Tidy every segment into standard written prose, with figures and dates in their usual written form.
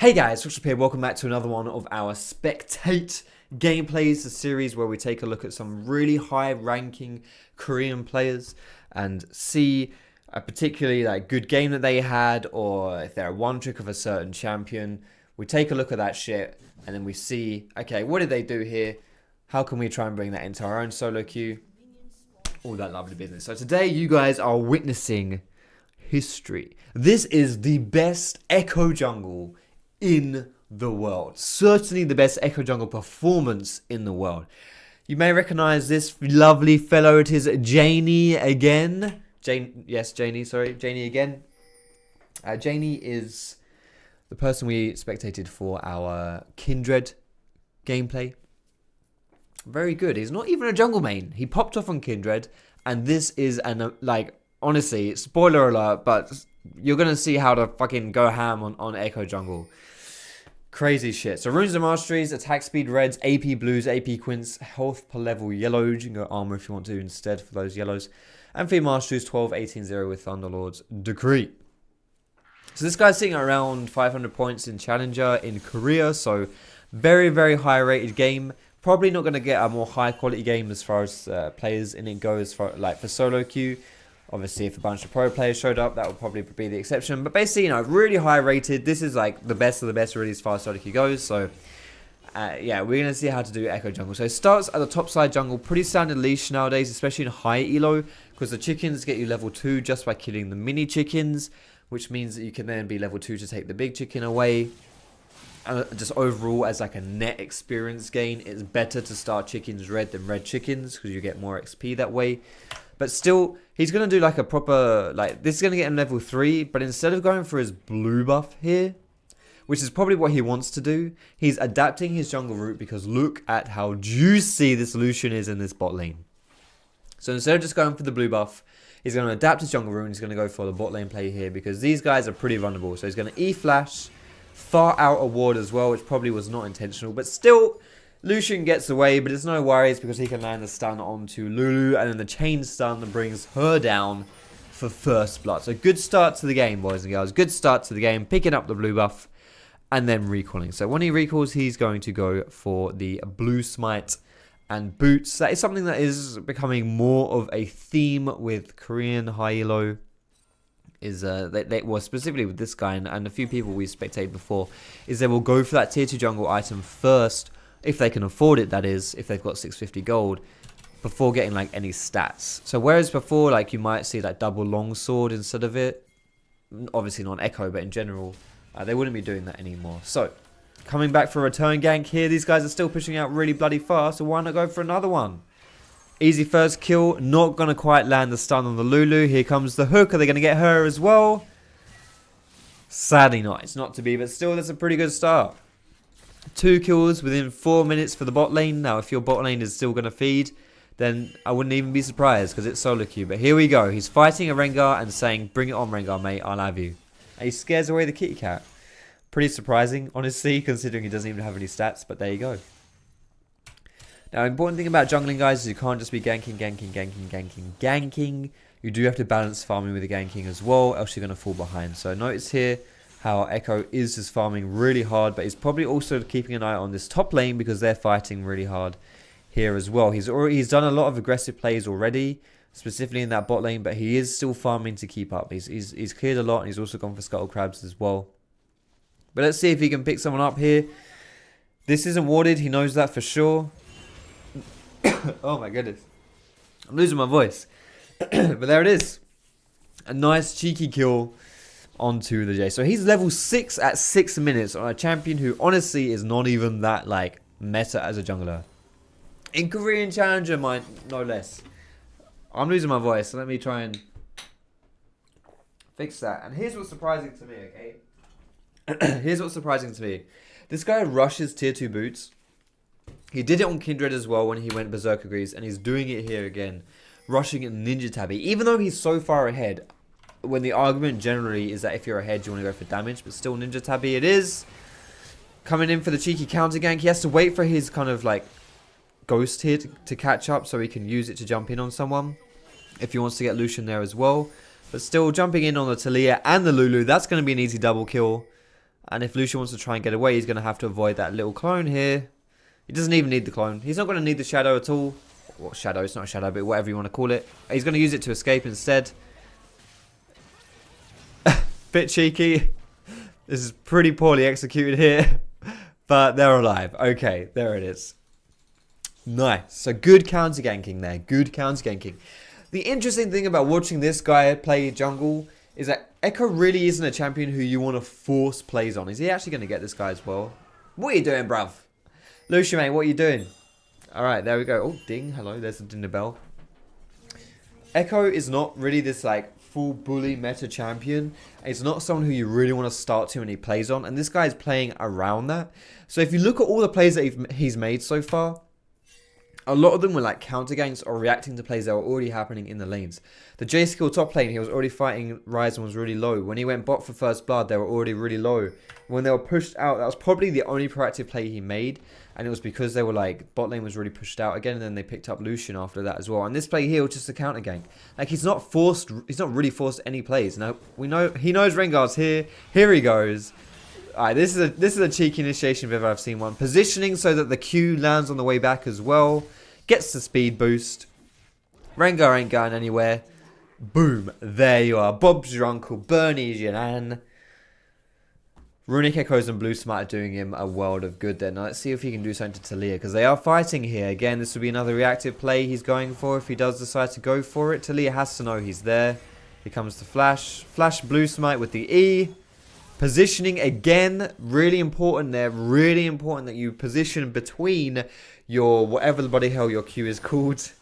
Hey guys, Foxdrop here, welcome back to another one of our Spectate gameplays, the series where we take a look at some really high ranking Korean players and see a particularly good game that they had, or if they're one trick of a certain champion. We take a look at that shit and then we see, okay, what did they do here? How can we try and bring that into our own solo queue? All that lovely business. So today you guys are witnessing history. This is the best EKKO jungle in the world. Certainly the best EKKO jungle performance in the world. You may recognize this lovely fellow. It is Janie again. Janie again. Janie is the person we spectated for our Kindred gameplay. Very good. He's not even a jungle main. He popped off on Kindred, and this is honestly, spoiler alert, but you're gonna see how to fucking go ham on EKKO jungle. Crazy shit. So runes and masteries, attack speed reds, AP blues, AP quints, health per level yellows. You can go armor if you want to instead for those yellows. And for masteries, 12, 18, 0 with Thunderlord's Decree. So this guy's sitting at around 500 points in Challenger in Korea. So very, very high rated game. Probably not going to get a more high quality game as far as players in it goes for solo queue. Obviously, if a bunch of pro players showed up, that would probably be the exception. But basically, really high rated. This is like the best of the best really as far as solo queue goes. So, yeah, we're going to see how to do EKKO jungle. So it starts at the top side jungle. Pretty standard leash nowadays, especially in high elo. Because the chickens get you level 2 just by killing the mini chickens. Which means that you can then be level 2 to take the big chicken away. Just overall, as like a net experience gain, it's better to start chickens red than red chickens. Because you get more XP that way. But still, he's going to do like a proper, this is going to get him level 3, but instead of going for his blue buff here, which is probably what he wants to do, he's adapting his jungle route because look at how juicy this Lucian is in this bot lane. So instead of just going for the blue buff, he's going to adapt his jungle route and he's going to go for the bot lane play here because these guys are pretty vulnerable. So he's going to E-flash, far out a ward as well, which probably was not intentional, but still, Lucian gets away, but it's no worries because he can land the stun onto Lulu, and then the chain stun brings her down for first blood. So good start to the game, boys and girls. Good start to the game, picking up the blue buff, and then recalling. So when he recalls, he's going to go for the blue smite and boots. That is something that is becoming more of a theme with Korean high elo. Well, specifically with this guy and a few people we spectated before, is they will go for that tier 2 jungle item first, if they can afford it, that is, if they've got 650 gold, before getting any stats. So whereas before, you might see that double longsword instead of it, obviously not EKKO, but in general, they wouldn't be doing that anymore. So coming back for a return gank here, these guys are still pushing out really bloody fast, so why not go for another one? Easy first kill, not going to quite land the stun on the Lulu. Here comes the hook. Are they going to get her as well? Sadly not. It's not to be, but still that's a pretty good start. 2 kills within 4 minutes for the bot lane. Now, if your bot lane is still going to feed, then I wouldn't even be surprised because it's solo queue. But here we go. He's fighting a Rengar and saying, bring it on, Rengar, mate. I'll have you. And he scares away the kitty cat. Pretty surprising, honestly, considering he doesn't even have any stats. But there you go. Now, important thing about jungling, guys, is you can't just be ganking. You do have to balance farming with the ganking as well, else you're going to fall behind. So notice here how EKKO is just farming really hard, but he's probably also keeping an eye on this top lane because they're fighting really hard here as well. He's done a lot of aggressive plays already, specifically in that bot lane, but he is still farming to keep up. He's cleared a lot, and he's also gone for scuttle crabs as well. But let's see if he can pick someone up here. This isn't warded, he knows that for sure. Oh my goodness. I'm losing my voice. But there it is. A nice cheeky kill onto the J. So he's level 6 at 6 minutes on a champion who honestly is not even that meta as a jungler. In Korean Challenger, no less. I'm losing my voice, so let me try and fix that. And here's what's surprising to me, okay? Here's what's surprising to me. This guy rushes tier 2 boots. He did it on Kindred as well when he went Berserker Greaves, and he's doing it here again. Rushing Ninja Tabby. Even though he's so far ahead, when the argument generally is that if you're ahead, you want to go for damage, but still Ninja Tabby it is. Coming in for the cheeky counter gank. He has to wait for his kind of ghost here to catch up so he can use it to jump in on someone. If he wants to get Lucian there as well. But still jumping in on the Talia and the Lulu. That's going to be an easy double kill. And if Lucian wants to try and get away, he's going to have to avoid that little clone here. He doesn't even need the clone. He's not going to need the shadow at all. Well, shadow, it's not a shadow, but whatever you want to call it. He's going to use it to escape instead. Bit cheeky. This is pretty poorly executed here. But they're alive. Okay, there it is. Nice. So good counter ganking there. Good counter ganking. The interesting thing about watching this guy play jungle is that EKKO really isn't a champion who you want to force plays on. Is he actually going to get this guy as well? What are you doing, bruv? Lucian, mate, what are you doing? Alright, there we go. Oh, ding. Hello, there's the dinner bell. EKKO is not really this, like, full bully meta champion. It's not someone who you really want to start too many plays on. And this guy is playing around that. So if you look at all the plays that he's made so far, a lot of them were like counter ganks or reacting to plays that were already happening in the lanes. The J skill top lane, he was already fighting Ryze and was really low. When he went bot for first blood, they were already really low. When they were pushed out, that was probably the only proactive play he made. And it was because they were like, bot lane was really pushed out again. And then they picked up Lucian after that as well. And this play here was just a counter gank. Like he's not really forced any plays. Now, we know, he knows Rengar's here. Here he goes. Alright, this is a cheeky initiation if ever I've seen one. Positioning so that the Q lands on the way back as well. Gets the speed boost. Rengar ain't going anywhere. Boom. There you are. Bob's your uncle. Bernie's your nan. Runic Echoes and Blue Smite are doing him a world of good there. Now let's see if he can do something to Talia, because they are fighting here. Again, this will be another reactive play he's going for if he does decide to go for it. Talia has to know he's there. Here comes the flash. Flash Blue Smite with the E. Positioning again, really important there. Really important that you position between your whatever the bloody hell your Q is called.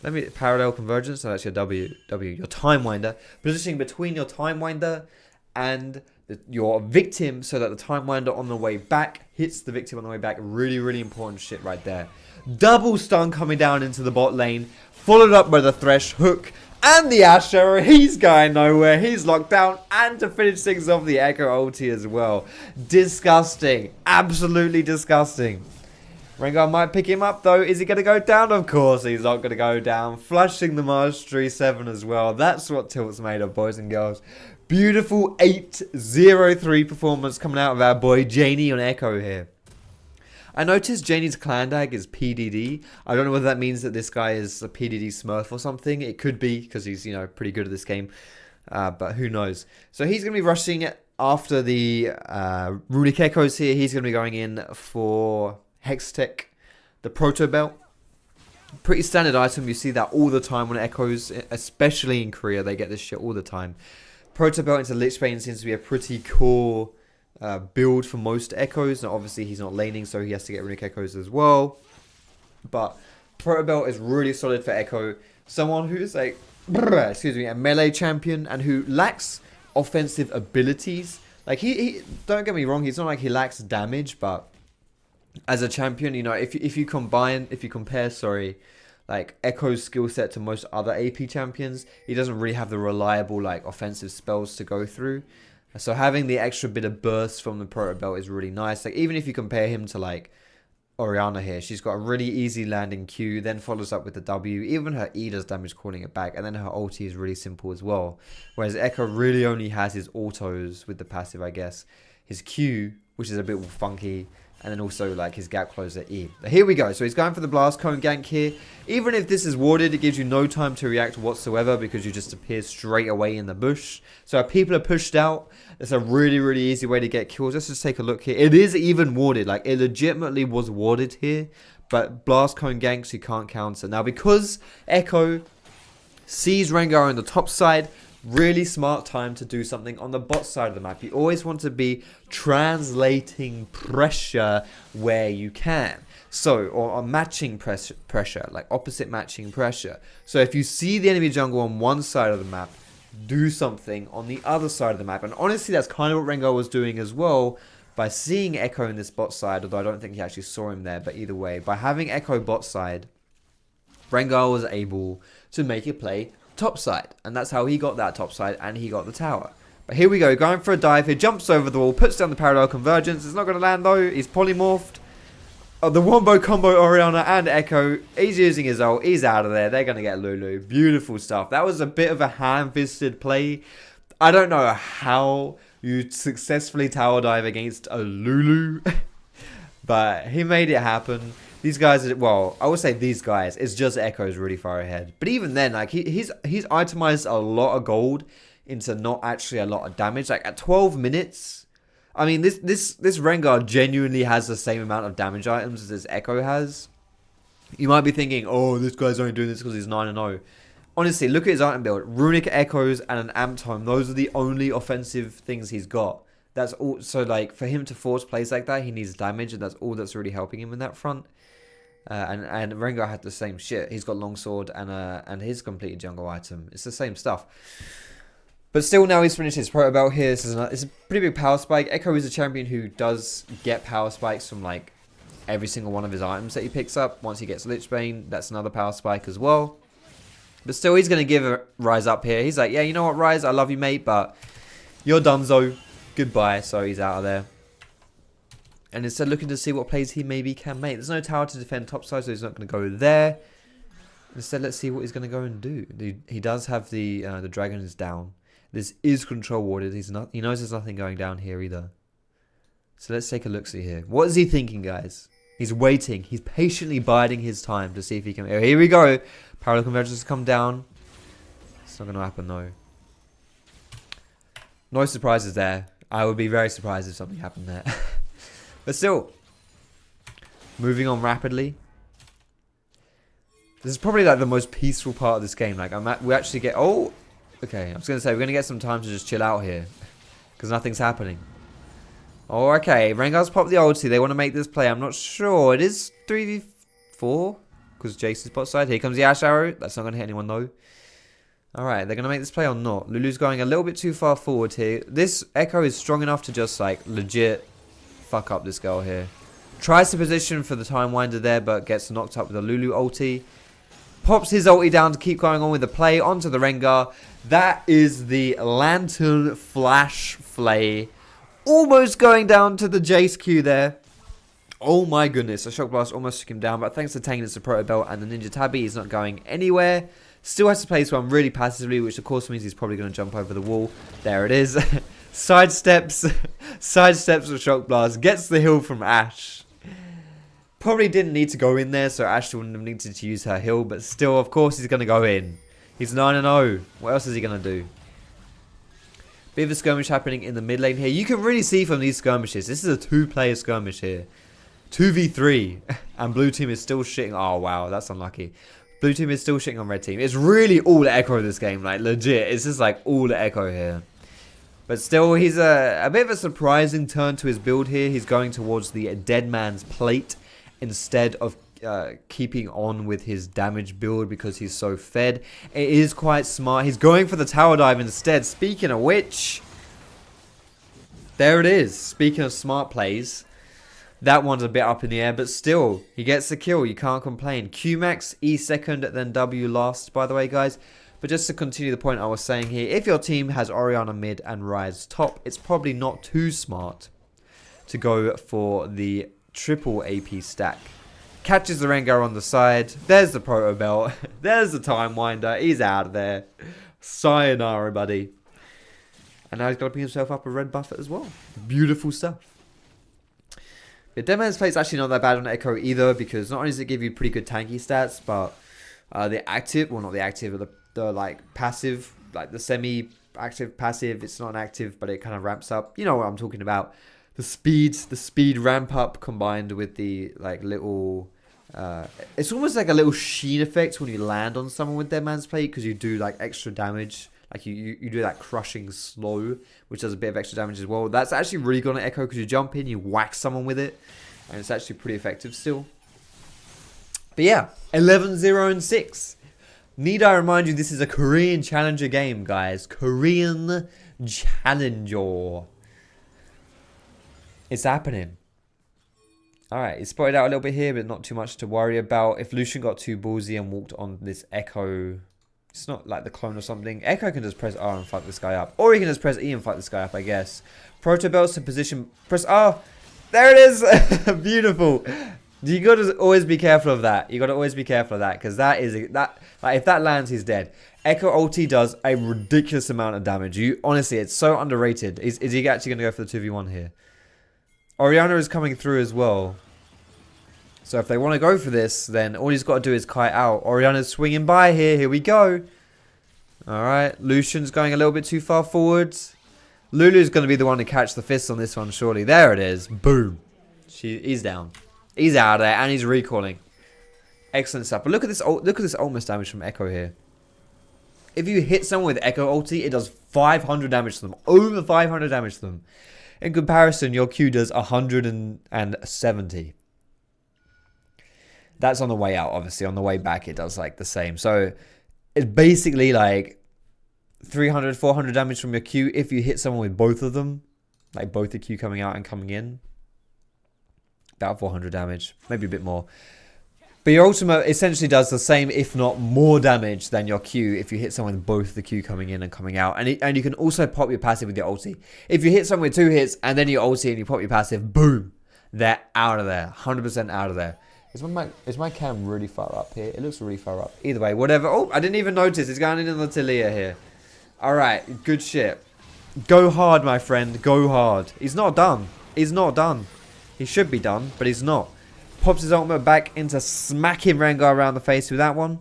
Let me parallel convergence. So that's your W, your time winder. Positioning between your time winder and your victim so that the time winder on the way back hits the victim on the way back. Really, really important shit right there. Double stun coming down into the bot lane, followed up by the Thresh hook. And the Asher, he's going nowhere. He's locked down. And to finish things off, the EKKO ulti as well. Disgusting. Absolutely disgusting. Rengar might pick him up, though. Is he going to go down? Of course he's not going to go down. Flushing the Mastery 7 as well. That's what Tilt's made of, boys and girls. Beautiful 8-0-3 performance coming out of our boy Janie on EKKO here. I noticed Janie's clan tag is PDD. I don't know whether that means that this guy is a PDD smurf or something. It could be, because he's, you know, pretty good at this game. But who knows. So he's going to be rushing after the Runic Echoes here. He's going to be going in for Hextech, the Proto Belt. Pretty standard item. You see that all the time on Echoes, especially in Korea. They get this shit all the time. Proto Belt into Lich Bane seems to be a pretty core build for most Echoes. Now, obviously, he's not laning, so he has to get Runic Echoes as well. But Proto Belt is really solid for EKKO. Someone who's like, excuse me, a melee champion and who lacks offensive abilities. Like, he don't get me wrong, he's not like he lacks damage, but as a champion, you know, if you compare, like EKKO's skill set to most other AP champions, he doesn't really have the reliable like offensive spells to go through. So having the extra bit of burst from the Proto Belt is really nice. Like even if you compare him to like Orianna here, she's got a really easy landing Q, then follows up with the W. Even her E does damage calling it back, and then her ulti is really simple as well. Whereas EKKO really only has his autos with the passive, I guess. His Q, which is a bit funky, and then also like his gap closer E. But here we go. So he's going for the blast cone gank here. Even if this is warded, it gives you no time to react whatsoever because you just appear straight away in the bush. So if people are pushed out, it's a really, really easy way to get kills. Let's just take a look here. It is even warded. Like it legitimately was warded here. But blast cone ganks you can't counter. Now because EKKO sees Rengar on the top side, really smart time to do something on the bot side of the map. You always want to be translating pressure where you can. So, or matching pressure, like opposite matching pressure. So if you see the enemy jungle on one side of the map, do something on the other side of the map. And honestly, that's kind of what Rengar was doing as well by seeing EKKO in this bot side, although I don't think he actually saw him there. But either way, by having EKKO bot side, Rengar was able to make a play top side, and that's how he got that top side, and he got the tower. But here we go, going for a dive here, jumps over the wall, puts down the parallel convergence. It's not going to land though. He's polymorphed. The wombo combo Orianna and EKKO. He's using his ult. He's out of there. They're going to get Lulu. Beautiful stuff. That was a bit of a ham-fisted play. I don't know how You successfully tower dive against a Lulu. But he made it happen. These guys, well, I would say these guys, it's just EKKO's really far ahead. But even then, like, he's itemized a lot of gold into not actually a lot of damage. Like, at 12 minutes, I mean, this Rengar genuinely has the same amount of damage items as this EKKO has. You might be thinking, oh, this guy's only doing this because he's 9-0. Honestly, look at his item build. Runic EKKOs and an Amp Tome. Those are the only offensive things he's got. That's all. So, like, for him to force plays like that, he needs damage, and that's all that's really helping him in that front. And Rengar had the same shit. He's got longsword and his completed jungle item. It's the same stuff. But still, now he's finished his proto belt here. It's a pretty big power spike. EKKO is a champion who does get power spikes from, like, every single one of his items that he picks up. Once he gets Lichbane, that's another power spike as well. But still, he's going to give Ryze up here. He's like, yeah, you know what, Ryze? I love you, mate, but you're donezo. Goodbye. So he's out of there. And instead looking to see what plays he maybe can make. There's no tower to defend topside, so he's not going to go there. Instead, let's see what he's going to go and do. He does have the dragon is down. This is control warded. He knows there's nothing going down here either. So let's take a look-see here. What is he thinking, guys? He's waiting. He's patiently biding his time to see if he can... Oh, here we go. Parallel convergence has come down. It's not going to happen, though. No surprises there. I would be very surprised if something happened there. But still, moving on rapidly. This is probably like the most peaceful part of this game. Like, we actually get... Oh, okay. I was going to say, we're going to get some time to just chill out here. Because nothing's happening. Oh, okay. Rengar's popped the ulti. They want to make this play. I'm not sure. It is 3v4. Because Jace is bot side. Here comes the Ash Arrow. That's not going to hit anyone, though. Alright, they're going to make this play or not. Lulu's going a little bit too far forward here. This EKKO is strong enough to just, like, legit fuck up this girl here. Tries to position for the Time Winder there, but gets knocked up with a Lulu ulti. Pops his ulti down to keep going on with the play onto the Rengar. That is the Lantern Flash Flay. Almost going down to the Jace Q there. Oh my goodness, a Shock Blast almost took him down, but thanks to Tangus, the Proto Belt and the Ninja Tabby, he's not going anywhere. Still has to play this one really passively, which of course means he's probably going to jump over the wall. There it is. Sidesteps. Sidesteps with Shock Blast. Gets the heal from Ashe. Probably didn't need to go in there, so Ashe wouldn't have needed to use her heal. But still, of course, he's going to go in. He's 9-0. What else is he going to do? Bit of a skirmish happening in the mid lane here. You can really see from these skirmishes. This is a two-player skirmish here. 2v3. And blue team is still shitting. Oh, wow. That's unlucky. Blue team is still shitting on red team. It's really all EKKO this game. Like, legit. It's just like all EKKO here. But still, he's a bit of a surprising turn to his build here. He's going towards the Dead Man's Plate instead of keeping on with his damage build because he's so fed. It is quite smart. He's going for the tower dive instead. Speaking of which, there it is. Speaking of smart plays, that one's a bit up in the air, but still, he gets the kill. You can't complain. Q max, E second, then W last, by the way, guys. But just to continue the point I was saying here, if your team has Orianna mid and Ryze top, it's probably not too smart to go for the triple AP stack. Catches the Rengar on the side. There's the Proto Belt. There's the Time Winder. He's out of there. Sayonara, buddy. And now he's got to pick himself up a red buffet as well. Beautiful stuff. The Dead Man's Plate is actually not that bad on EKKO either, because not only does it give you pretty good tanky stats, but the active, well, not the active, but the like passive, like the semi-active passive, it's not an active, but it kind of ramps up. You know what I'm talking about. The speed ramp up combined with the like little, it's almost like a little sheen effect when you land on someone with Dead Man's Plate, because you do like extra damage. Like you do that crushing slow, which does a bit of extra damage as well. That's actually really good on EKKO, because you jump in, you whack someone with it, and it's actually pretty effective still. But yeah, 11-0-6. Need I remind you, this is a Korean Challenger game, guys. Korean Challenger. It's happening. Alright, it's spotted out a little bit here, but not too much to worry about. If Lucian got too ballsy and walked on this EKKO, it's not like the clone or something. EKKO can just press R and fuck this guy up. Or he can just press E and fuck this guy up, I guess. Proto Belts to position. Press R. There it is. Beautiful. You got to always be careful of that. You got to always be careful of that, because that is... like, if that lands, he's dead. EKKO ulti does a ridiculous amount of damage. Honestly, it's so underrated. Is he actually going to go for the 2v1 here? Orianna is coming through as well. So if they want to go for this, then all he's got to do is kite out. Orianna's swinging by here. Here we go. Alright. Lucian's going a little bit too far forwards. Lulu's going to be the one to catch the fist on this one, surely. There it is. Boom. He's down. He's out of there, and he's recalling. Excellent stuff. But look at this ultimate damage from EKKO here. If you hit someone with EKKO ulti, it does 500 damage to them. Over 500 damage to them. In comparison, your Q does 170. That's on the way out, obviously. On the way back, it does like the same. So it's basically like 300, 400 damage from your Q if you hit someone with both of them. Like both the Q coming out and coming in. About 400 damage. Maybe a bit more. But your ultimate essentially does the same, if not more damage than your Q if you hit someone with both the Q coming in and coming out. And you can also pop your passive with your ulti. If you hit someone with 2 hits and then your ulti and you pop your passive, boom. They're out of there. 100% out of there. Is my cam really far up here? It looks really far up. Either way, whatever. Oh, I didn't even notice. It's going in the Talia here. Alright, good shit. Go hard, my friend. Go hard. He's not done. He's not done. He should be done, but he's not. Pops his ultimate back into smacking Rengar around the face with that one.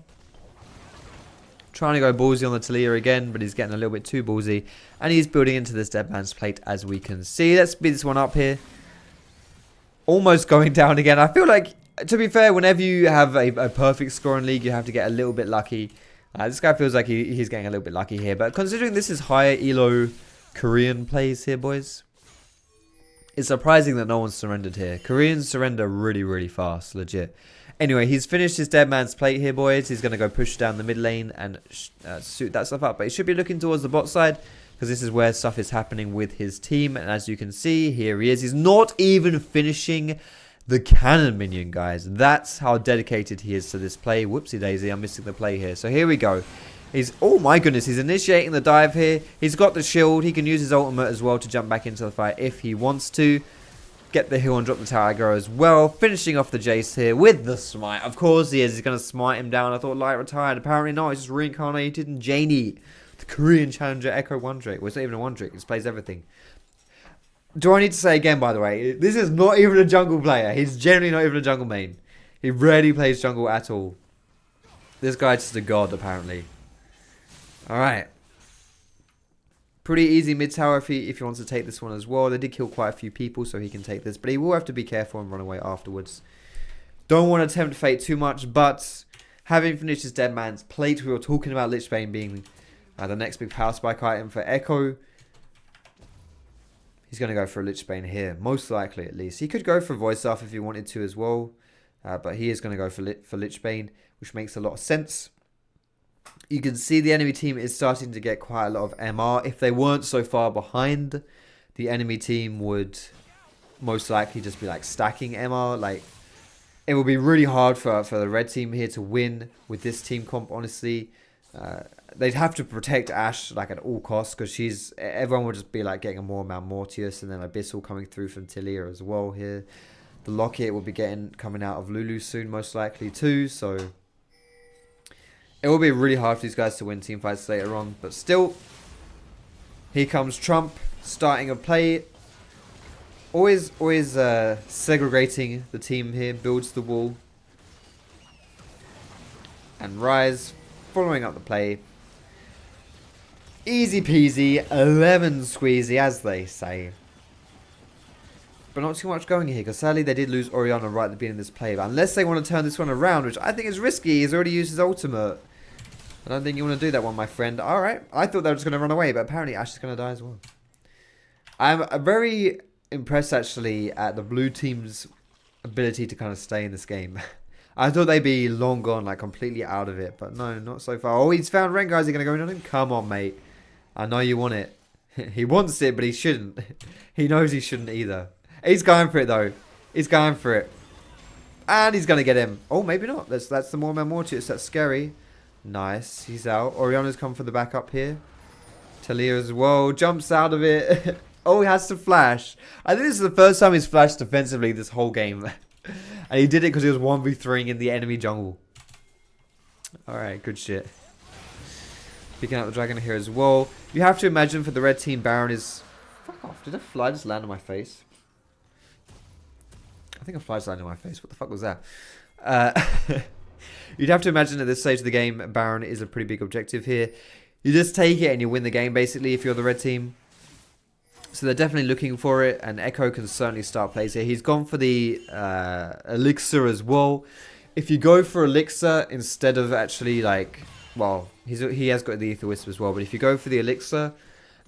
Trying to go ballsy on the Talia again, but he's getting a little bit too ballsy. And he's building into this Dead Man's Plate, as we can see. Let's speed this one up here. Almost going down again. I feel like, to be fair, whenever you have a perfect score in League, you have to get a little bit lucky. This guy feels like he's getting a little bit lucky here. But considering this is higher elo Korean plays here, boys, it's surprising that no one's surrendered here. Koreans surrender really, really fast. Legit. Anyway, he's finished his Dead Man's Plate here, boys. He's going to go push down the mid lane and suit that stuff up. But he should be looking towards the bot side, because this is where stuff is happening with his team. And as you can see, here he is. He's not even finishing the cannon minion, guys. That's how dedicated he is to this play. Whoopsie daisy, I'm missing the play here. So here we go. Oh my goodness, he's initiating the dive here. He's got the shield. He can use his ultimate as well to jump back into the fight if he wants to. Get the heal and drop the tower aggro as well. Finishing off the Jace here with the smite. Of course he is. He's going to smite him down. I thought Light retired. Apparently not. He's just reincarnated in Janie, the Korean challenger EKKO one trick. Well, it's not even a one trick. He plays everything. Do I need to say again, by the way, this is not even a jungle player. He's generally not even a jungle main. He rarely plays jungle at all. This guy's just a god, apparently. Alright. Pretty easy mid tower if he wants to take this one as well. They did kill quite a few people, so he can take this. But he will have to be careful and run away afterwards. Don't want to tempt fate too much, but having finished his Dead Man's Plate, we were talking about Lichbane being the next big power spike item for EKKO. He's going to go for a Lichbane here, most likely at least. He could go for Voice Off if he wanted to as well. But he is going to go for Lichbane, which makes a lot of sense. You can see the enemy team is starting to get quite a lot of MR. If they weren't so far behind, the enemy team would most likely just be like stacking MR. Like, it would be really hard for the red team here to win with this team comp, honestly. They'd have to protect Ashe like at all costs, because everyone would just be like getting a more amount Mortius, and then Abyssal coming through from Talia as well here. The Locket will be coming out of Lulu soon, most likely too, so it will be really hard for these guys to win team fights later on. But still, here comes Trump starting a play. Always segregating the team here. Builds the wall. And Rise following up the play. Easy peasy, 11 squeezy, as they say. But not too much going here, because sadly they did lose Orianna right at the beginning of this play. But unless they want to turn this one around, which I think is risky, he's already used his ultimate. I don't think you want to do that one, my friend. Alright, I thought they were just going to run away, but apparently Ashe is going to die as well. I'm very impressed, actually, at the blue team's ability to kind of stay in this game. I thought they'd be long gone, like completely out of it, but no, not so far. Oh, he's found Rengar. Is he going to go in on him? Come on, mate. I know you want it. He wants it, but he shouldn't. He knows he shouldn't either. He's going for it, though. He's going for it. And he's going to get him. Oh, maybe not. That's the more Mortius. That's scary. Nice. He's out. Orianna's come for the backup here. Talia as well. Jumps out of it. Oh, he has to flash. I think this is the first time he's flashed defensively this whole game. And he did it because he was 1v3ing in the enemy jungle. Alright, good shit. Picking out the dragon here as well. You have to imagine for the red team, Baron is... Fuck off. Did a fly just land on my face? I think a fly just landed on my face. What the fuck was that? You'd have to imagine at this stage of the game, Baron is a pretty big objective here. You just take it and you win the game, basically, if you're the red team. So they're definitely looking for it, and EKKO can certainly start plays here. He's gone for the elixir as well. If you go for elixir instead of actually, like... Well, he has got the Ether Wisp as well, but if you go for the elixir,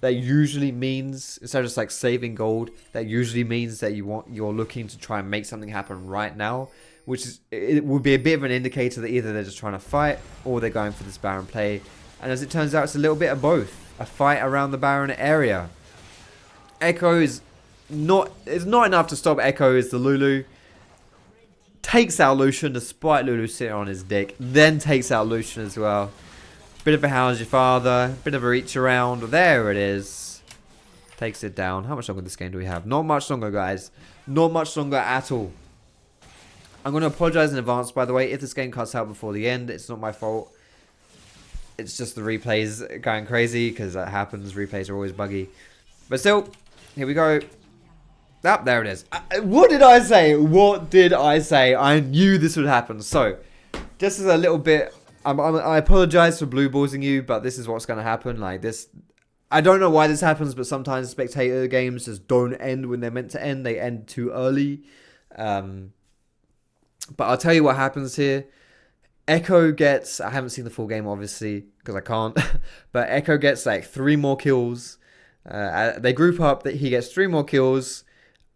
that usually means, instead of just like saving gold, that usually means that you're looking to try and make something happen right now, which is, it would be a bit of an indicator that either they're just trying to fight or they're going for this Baron play. And as it turns out, it's a little bit of both. A fight around the Baron area. EKKO is not, it's not enough to stop EKKO as the Lulu. Takes out Lucian despite Lulu sitting on his dick. Then takes out Lucian as well. Bit of a how's your father. Bit of a reach around. There it is. Takes it down. How much longer this game do we have? Not much longer, guys. Not much longer at all. I'm going to apologize in advance, by the way. If this game cuts out before the end, it's not my fault. It's just the replays going crazy, because that happens. Replays are always buggy. But still, here we go. Ah, there it is. What did I say? What did I say? I knew this would happen. So, just as a little bit, I apologize for blue ballsing you, but this is what's going to happen. Like this, I don't know why this happens, but sometimes spectator games just don't end when they're meant to end. They end too early. But I'll tell you what happens here. EKKO gets, I haven't seen the full game obviously, because I can't, but EKKO gets like 3 more kills. They group up, that he gets 3 more kills.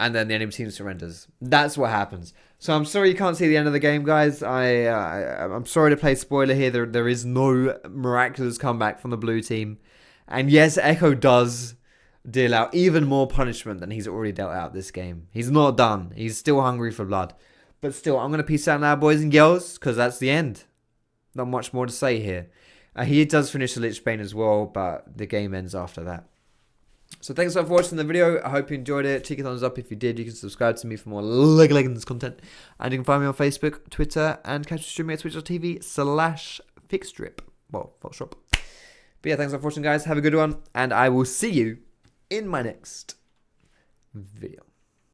And then the enemy team surrenders. That's what happens. So I'm sorry you can't see the end of the game, guys. I'm sorry to play spoiler here. There is no miraculous comeback from the blue team. And yes, EKKO does deal out even more punishment than he's already dealt out this game. He's not done. He's still hungry for blood. But still, I'm going to peace out now, boys and girls, because that's the end. Not much more to say here. He does finish the Lich Bane as well, but the game ends after that. So thanks for watching the video. I hope you enjoyed it. Cheeky thumbs up if you did. You can subscribe to me for more League of Legends content. And you can find me on Facebook, Twitter, and catch me streaming at twitch.tv/Foxdrop. Well, Foxdrop. But yeah, thanks for watching, guys. Have a good one. And I will see you in my next video.